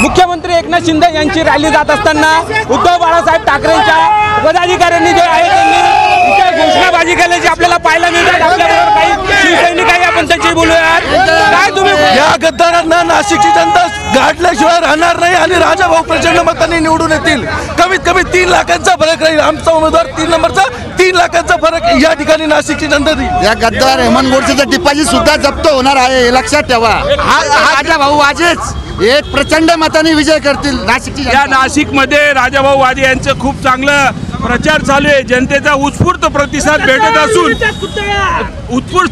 मुख्यमंत्री एकनाथ शिंदे यांची रॅली जात असताना उद्धव बाळासाहेब ठाकरेंच्या पदाधिकाऱ्यांनी जे आहे त्यांनी इथे घोषणाबाजी केल्याची आपल्याला पाहायला मिळतात। आपल्याबरोबर काही शिवसैनिक आहे, आपण त्यांची बोलूयात। काय तुम्ही या गद्दारांना नाशिकची जनता गाठल्याशिवाय राहणार नाही आणि राजाभाऊ प्रचंड मतांनी निवडून येतील। कमीत कमी 3 लाखांचा फरक राहील। आमचा उमेदवार 3 नंबरचा 3 लाखांचा फरक या ठिकाणी नाशिकची जनता देईल। या गद्दार हेमंत गोडसेचं डिपॉझिट सुद्धा जप्त होणार आहे, हे लक्षात ठेवा। हा राजाभाऊ वाजेच एक प्रचंड मताने विजय करतील नाशिकची जनता। या नाशिकमध्ये राजाभाऊ वाजे यांचं खूप चांगलं प्रचार चालू आहे। जनतेचा उत्स्फूर्त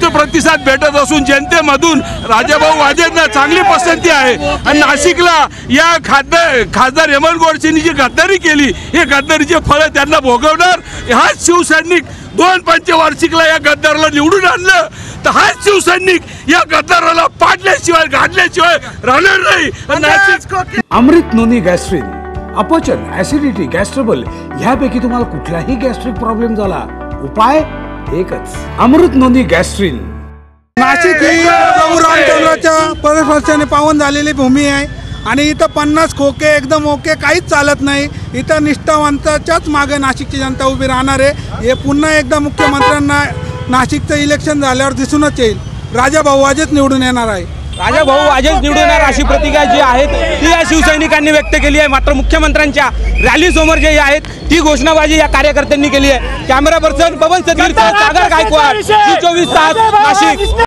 प्रतिसाद भेटत असून जनतेमधून राजाभाऊ वाजेंना चांगली पसंती आहे। आणि नाशिकला या खासदार हेमंत गोडसेंनी जी गद्दारी केली, हे गद्दारीचे फळ त्यांना भोगवणार। हाच शिवसैनिक 2 पंचवार्षिकला या गद्दाराला निवडून आणलं, तर हाच शिवसैनिक या गद्दाराला पाडल्याशिवाय गाडल्याशिवाय राहणार नाही। अमृत नोनी गॅस्ट्रिन, अपचन, ऍसिडिटी, गॅस्ट्रबल ह्यापैकी तुम्हाला कुठलाही गॅस्ट्रिक प्रॉब्लेम झाला, उपाय एकच, अमृत नोनी गॅस्ट्रिन। नाशिक ही प्रभू रामचंद्राच्या परस्पर्शाने पावन झालेली भूमी आहे आणि इथं 50 खोके एकदम ओके काहीच चालत नाही। इथं निष्ठावंताच्याच मागे नाशिकची जनता उभी राहणार आहे। हे पुन्हा एकदा मुख्यमंत्र्यांना नाशिकचं इलेक्शन झाल्यावर दिसूनच येईल, राजाभाऊ वाजेच निवडून येणार आहे। राजाभाऊ वाजेच निवडून येणार अशी प्रतिक्रिया जी आहेत ती या शिवसैनिकांनी व्यक्त केली आहे। मात्र मुख्यमंत्र्यांच्या रॅली समोर जे आहेत ती घोषणाबाजी या कार्यकर्त्यांनी केली आहे। कॅमेरा पर्सन पवन सदगीर, सागर गायकवाड, 24 तास नाशिक।